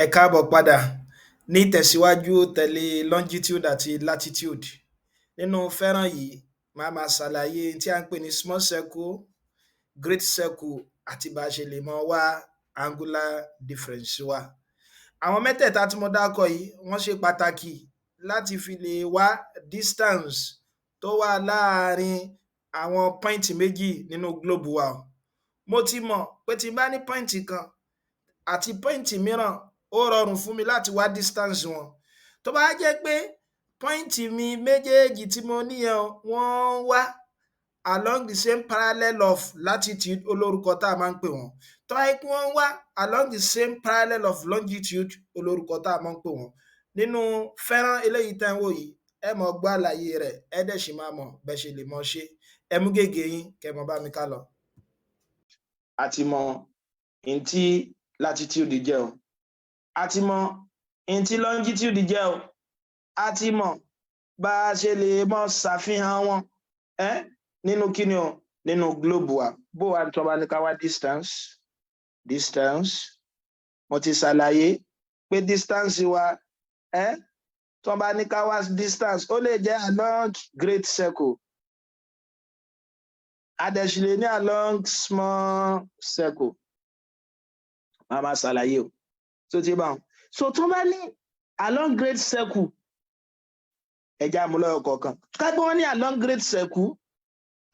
Ẹ káàbọ̀ padà ní ìtẹ̀síwájú tẹ̀lé longitude àti latitude. Nínú fẹ́ràn yìí, máa ṣàlàyé tí a ń pè ní small circle, great circle àti bá a ṣe lè mọ wá angular difference wa. Àwọn mẹ́tẹ̀ẹ̀ta tí mo dákọ̀ yìí wọ́n ṣe pàtàkì láti fi lè wá distance tó wà láàárín àwọn point méjì nínú globe wa. Mo ti mọ̀ pé tí n bá ní point kan àti point mìíràn ó rọrùn fún mi láti wá distance wọn. Tó bá jẹ́ pé point mi méjèèjì tí mo níyẹn wọ́n wá along the same parallel of latitude, olórúkọ tá a máa ń pè wọ́n. Tó bá jẹ́ pé wọ́n wá along the same parallel of longitude, olórúkọ tá a máa ń pè wọ́n. Nínú fẹ́ràn eléyìí tẹ́ ń wò yìí, ẹ mọ̀ gbọ́ àlàyé rẹ̀, ẹ dẹ̀ sì máa mọ̀ bẹ́ẹ̀ ṣe lè mọ̀ ṣe. Ẹ mú gègé yín kẹ́ mọ bá mi ká lọ. A ti mọ n tí latitude jẹ́ o, a ti mọ n tí longitude jẹ́ o, a ti mọ bá a ṣe lè mọ ṣàfihàn wọn nínú kíni o, nínú globe wa. Bó wa tó bá ní ká wá distance mo ti ṣàlàyé pé distance wa tó bá ní ká wá distance ó lè jẹ́ along great circle, adẹ̀sílè ní along small circle. Màmá ṣàlàyé o. So ti bá wọn. So tó bá ní along great circle, ẹja àmúlọ́yọ̀ kọ̀ọ̀kan. Ká gbé wọn ní along great circle,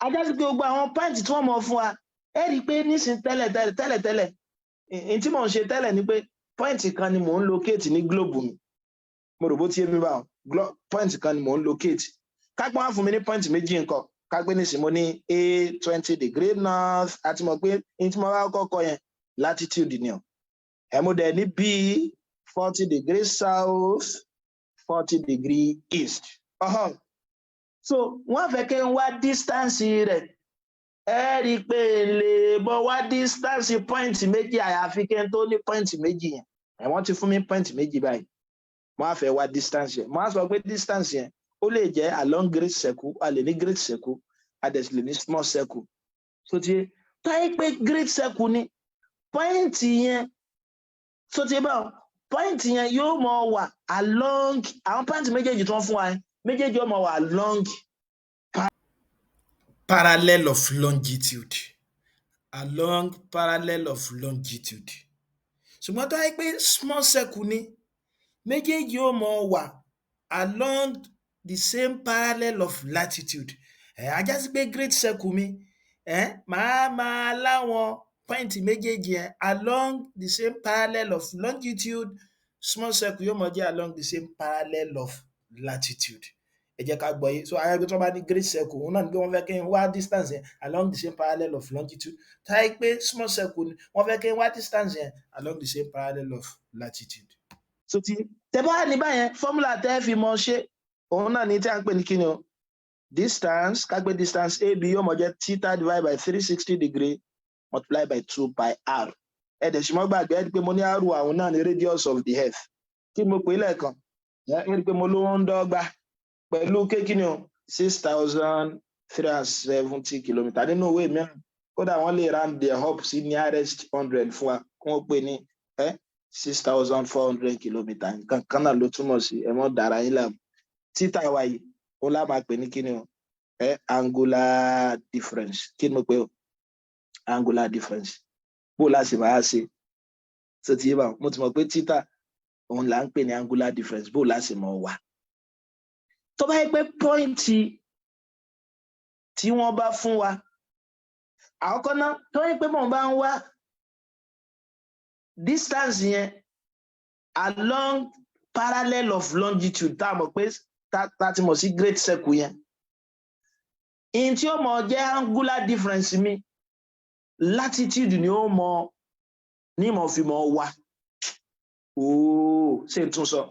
ajá sí pé gbogbo àwọn point tí wọ́n mọ̀ fún wa, ẹ rí i pé nísìn tẹ́lẹ̀. N tí mò ń ṣe tẹ́lẹ̀ ni pé point kan ni mò ń locate ní globe mi. Mo rò bó ti yé mi bá wọn. Point kan ni mò ń locate. Ká gbé wọn fún mi ní point méjì nǹkan. Ká gbé nísìn mo ní A 20 degree north, àti mọ̀ pé n tí mo bá kọ́kọ́ yẹn latitude ni o. Mo dẹ̀ ní B 40 degree south, 40 degree east. So wọ́n fẹ́ kí n wá distance rẹ̀. Ẹ rí i pé lè bọ́ wá distance point méjì àyàfi kí n tó ní point méjì yẹn. Wọ́n ti fún mi point méjì báyìí. Wọ́n á fẹ́ wá distance yẹn. Wọ́n á sọ pé distance yẹn ó lè jẹ́ along great circle, a lè ní great circle, a dẹ̀ sì lè ní small circle. So ti táyé pé great circle ni point yẹn, so ti bá wọn, point yẹn yóò mọ wà along àwọn point méjèèjì tó ń fún wa méjèèjì yóò mọ wà along parallel of longitude, along parallel of longitude. Ṣùgbọ́n tó yẹ pé small circle ni méjèèjì yóò mọ wà along the same parallel of latitude. Ajá sí pé great circle mi màá máa láwọn point méjèèjì yẹn along the same parallel of longitude, small circle yóò mọ jẹ́ along the same parallel of latitude. Ẹ jẹ́ ká gbọ́ yé. So ayé tó bá ní great circle òun náà ni pé wọ́n fẹ́ kí n wá distance yẹn along the same parallel of longitude. Táyé pé small circle ni wọ́n fẹ́ kí n wá distance yẹn along the same parallel of latitude. So ti tẹ́ bá ní báyẹn formula tẹ́ fi mọ ṣe òun náà ní tí a ń pè ní kíni o, distance, ká gbé distance AB yóò mọ jẹ́ theta divided by 360 degree multiplied by 2 pi r. Ẹ dẹ̀ sì mọ́ gbàgbé ẹ rí pé mo ní r àwọn náà ní radius of the earth. Kí mo pè lẹ́ẹ̀kan? Ẹ rí pé mo ló ń dọ́gba pẹ̀lú kékinni o 6,370 kilometre nínú ìwé mìíràn. Kódà wọ́n lè round the up sí nearest 100 fún wa kí wọ́n pè ní 6,400 kilometre. Nǹkan kan náà ló túmọ̀ sí ẹ mọ́ dára yín láàmú. Títà wa yìí ó lá máa pè ní kíni o angular difference. Kí ni mo pè o angular difference. Bó láti máa ṣe so ti yé bá mo ti mọ̀ pé títà òun là ń pè ní angular difference. Bó láti mọ̀ wá. Tó bá yẹ pé pọ́ìntì tí wọ́n bá fún wa àkọ́kọ́ náà tó yẹ pé mò ń bá ń wá distance yẹn along parallel of longitude tá a mọ̀ pé tá ti mọ̀ sí great circle yẹn in tí ó mọ̀ jẹ́ angular difference mi latitude ni ó mọ̀ ní mọ̀ fi mọ̀ wá ṣé n tún sọ.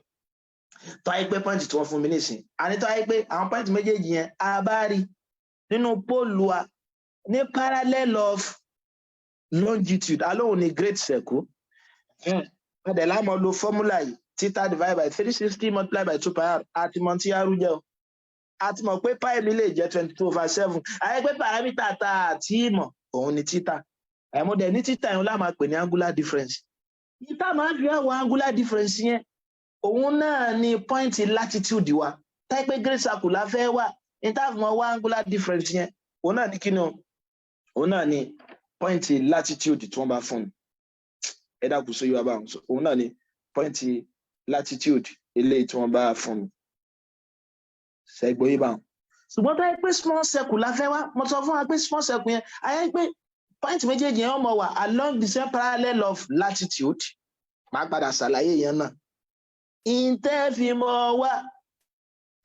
Tó ayé pé point tí wọ́n fún mi nísìn àní tó ayé pé àwọn point méjèèjì yẹn a bá rí nínú pole wa ní parallel of longitude alóhùn ní great circle ẹ̀dẹ̀ láàmú lo formula yìí theta divided by 360 multiplied by 2 pi r àti mọ̀ tí r jẹ́ o àti mọ̀ pé pi mi lè jẹ́ 22/7 ayé pé parameter tá àti ìmọ̀ òun ni theta ẹ̀mú dẹ̀ ní theta yẹn láàmú pè ní angular difference Ìta máa fi àwọn angular difference yẹn òun náà ni point latitude wa táyé pé great circle la fẹ́ wà ìta fi mọ wá angular difference yẹn òun náà ni kí ni òun náà ni point latitude tí wọ́n bá fún mi ẹ dákun sóyún wa báwọn òun náà ni point latitude eléyìí tí wọ́n bá fún mi ṣẹ́gbọ́ yìí báwọn. Ṣùgbọ́n táyé pé small circle la fẹ́ wá mo sọ fún wa pé small circle yẹn ayé pé point méjèèjì yẹn ọmọ wà along the same parallel of latitude máa padà ṣàlàyé yẹn náà ìtẹ́fìmọ̀ wá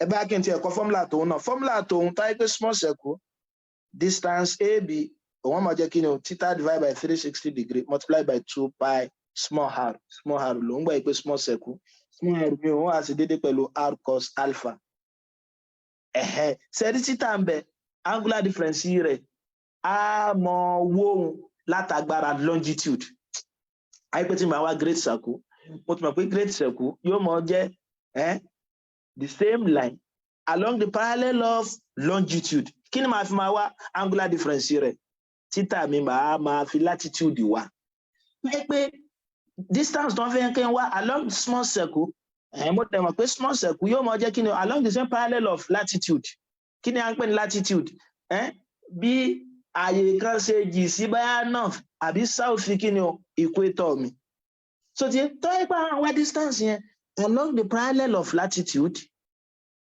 ẹ bá kí n tiẹ̀ kọ fọ́múlà tòun náà fọ́múlà tòun táyé pé small circle distance AB òun máa jẹ́ kí ni o theta divided by 360 degree multiplied by 2 pi small r ló ń gbà pé small circle small r mi òun á sì dédé pẹ̀lú r cos alpha sẹ́ẹ̀dí títà ń bẹ angular difference rẹ̀ á mọ wóhun látàgbára longitude ayé pé tí màá wá great circle mo ti mọ̀ pé great circle yóò mọ jẹ́ the same line along the parallel of longitude kí ni màá fi máa wá angular difference rẹ̀ títà mi máa fi latitude wá pé distance tó ń fẹ́ kí n wá along the small circle mo tẹ̀ mọ̀ pé small circle yóò mọ jẹ́ kí ni along the same parallel of latitude kí ni à ń pè ní latitude bí àyè kan ṣe jì sí báyà north àbí south kí ni equator mi so ti tó yẹ pé àwọn distance yẹn along the parallel of latitude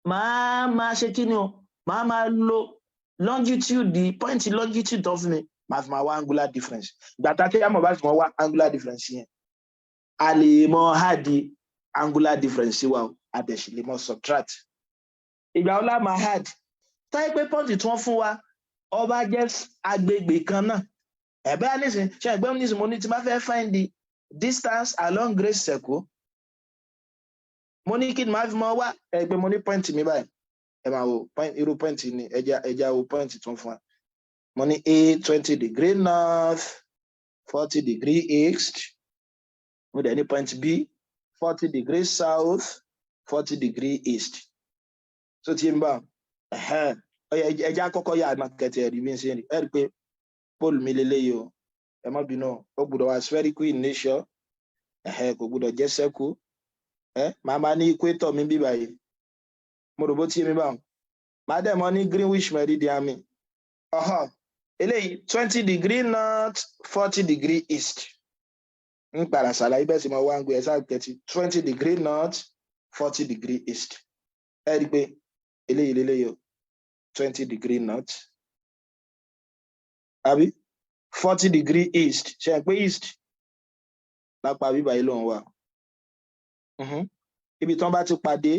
máa ṣe kí ni máa lo longitude the point longitude of mi máa fi máa wá angular difference gbàtà tí a mọ̀ bá fi máa wá angular difference yẹn a lè mọ hard angular difference wa a dẹ̀ sì lè mọ subtract ìgbà wo la máa hard tó yẹ pé point tí wọ́n fún wa ọba jẹ́ agbègbè kan náà ẹ̀bẹ́ nísìn ṣe ẹgbẹ́ nísìn mo ní tí máa fẹ́ find the distance along great circle mo ní kí ni máa fi mọ wá ẹgbẹ́ mo ní point mi báyìí ẹ máa wo irú point ni ẹja wo point tó ń fún wa mo ní a 20 degree north 40 degree east mo dẹ̀ ní point b 40 degree south 40 degree east so tí n bá ẹja kọ́kọ́ yà àná kẹtẹ ẹ̀rí mi ṣe rí pé pole mi lélẹ́yìí o ẹ má bínú ó gbọ́dọ̀ wá spherical in nature kò gbọ́dọ̀ jẹ́ circle màá ní equator mi bí báyìí mo rò bó tí mi báwọn màá dẹ̀ mọ́ ní greenwich meridian mi eléyìí 20 degree north 40 degree east ń padà ṣàlàyé bẹ́ẹ̀ sì mọ wá ń gbé ẹ̀sà kẹtì 20 degree north 40 degree east ẹ rí i pé eléyìí lélẹ́yìí o 20 degree north àbí 40 degree east ṣe é pé east lápá bíbá yìí lòun wà ibi tí wọ́n bá ti pàdé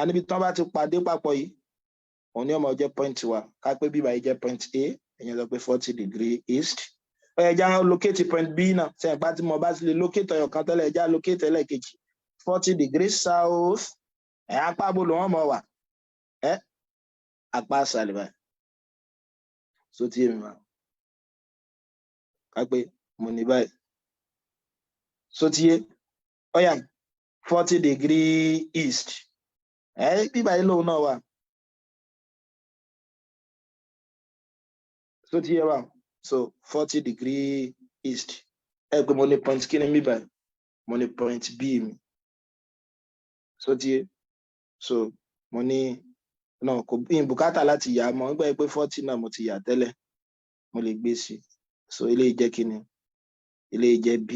níbi tí wọ́n bá ti pàdé papọ̀ yìí òun ni ọmọ jẹ́ point wa ká pé bíbá yìí jẹ́ point A ẹ̀yìn lọ pé 40 degree east ó yẹ já locate point B náà ṣe é pé tí mo bá ti lè locate ọyọ kan tẹ́lẹ̀ já locate ẹlẹ́ẹ̀kejì 40 degree south apá abo lòun mọ̀ wà apá àṣàlẹ̀ báyìí so tí èmi wà ká pé mo ní báyìí so tí yé ó yá 40 degree east bíbá yìí lòun náà wà so tí yé wà so 40 degree east pé mo ní point kí ni mi báyìí mo ní point B mi so tí yé so mo ní náà kò bí bùkátà láti yà mọ́ nígbà pé 40 náà mo ti yà tẹ́lẹ̀ mo lè gbé sí so eléyìí jẹ́ kí ni eléyìí jẹ́ B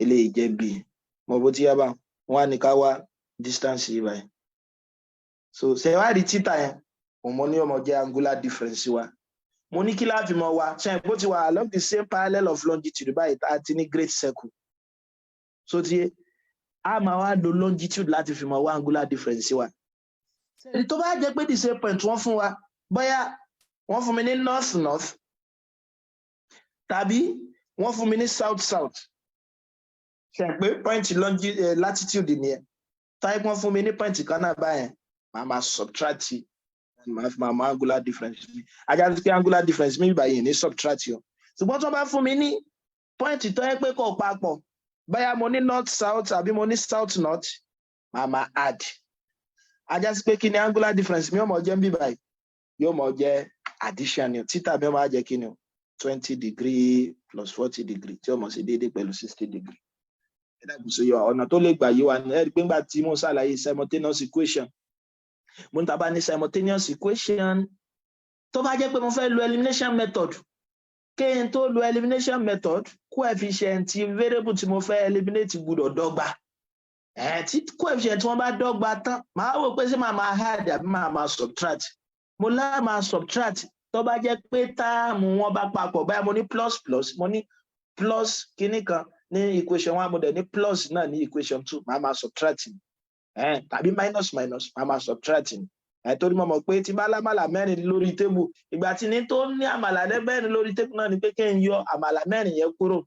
eléyìí jẹ́ B mo bó ti yá bá wọn á ní ká wá distance yìí báyìí so ṣe wá rí títà yẹn òun mo ní ọmọ jẹ́ angular difference wa mo ní kí láti mọ wa ṣe bó ti wà along the same parallel of longitude báyìí àti ní great circle so ti a máa wá lo longitude láti fi mọ wá angular difference wa tó bá jẹ́ pé the same point wọ́n fún wa bóyá wọ́n fún mi ní north north tàbí wọ́n fún mi ní south south ṣe pé point latitude nìyẹn táyé wọ́n fún mi ní point kan náà báyẹn màá máa subtract màá máa angular difference mi ajá ti pé angular difference mi báyìí ní subtract yọ ṣùgbọ́n tó bá fún mi ní point tó yẹ pé kò papọ̀ bóyá mo ní north south àbí mo ní south north màá máa add ajá sí pé kí ni angular difference mi yóò mọ jẹ́ ń bí báyìí yóò mọ jẹ́ addition ni títà mi yóò máa jẹ́ kí ni 20 degree plus 40 degree tí ó mọ̀ sí déédéé pẹ̀lú 60 degree. Ẹ dàgbù sí yọ ọ̀nà tó lè gbà yí wa ní ẹ̀rí pé ńgbà tí mo ṣàlàyé simultaneous equation mo ní tá bá ní simultaneous equation tó bá jẹ́ pé mo fẹ́ lo elimination method kí n tó lo elimination method coefficient variable tí mo fẹ́ eliminate gbọ́dọ̀ dọ́gba. Tí coefficient wọn bá dọ́gba tán màá wò pé ṣé màá máa add àbí màá máa subtract. Mo lá máa subtract tó bá jẹ́ pé táàmù wọn bá papọ̀ báyìí mo ní plus plus mo ní plus kíní kan ní equation 1 mo dẹ̀ ní plus náà ní equation 2 màá máa subtract ni. Tàbí minus minus màá máa subtract ni. Torí mo mọ̀ pé tí bá lámàlà mẹ́rin lórí tébù ìgbà tí ní tó ní àmàlà mẹ́rin lórí tébù náà ni pé kí n yọ àmàlà mẹ́rin yẹn kúrò.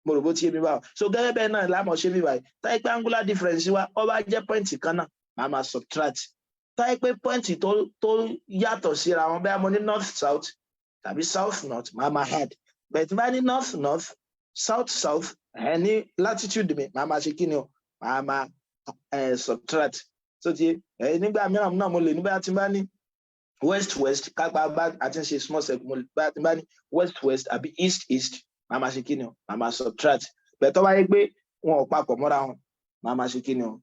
Mo rò bó ti yé mi báwo. So gẹ́gẹ́ bẹ́ẹ̀ náà lámọ̀ ṣe bí báyìí táyé pé angular difference wa ó bá jẹ́ point kan náà màá máa subtract. Táyé pé point tó yàtọ̀ síra wọn bẹ́ẹ̀ mo ní north south tàbí south north màá máa add. Bẹ́ẹ̀ tí bá ní north north south south ní latitude mi màá máa ṣe kí ni o màá máa subtract. So ti nígbà mìíràn náà mo lè nígbà tí bá ní west west kápá bá àti ṣe small circle mo lè bá ní west west àbí east east màá máa ṣe kí ni o màá máa subtract. Bẹ́ẹ̀ tó bá yẹ pé wọn ò papọ̀ mọ́ra wọn màá máa ṣe kí ni o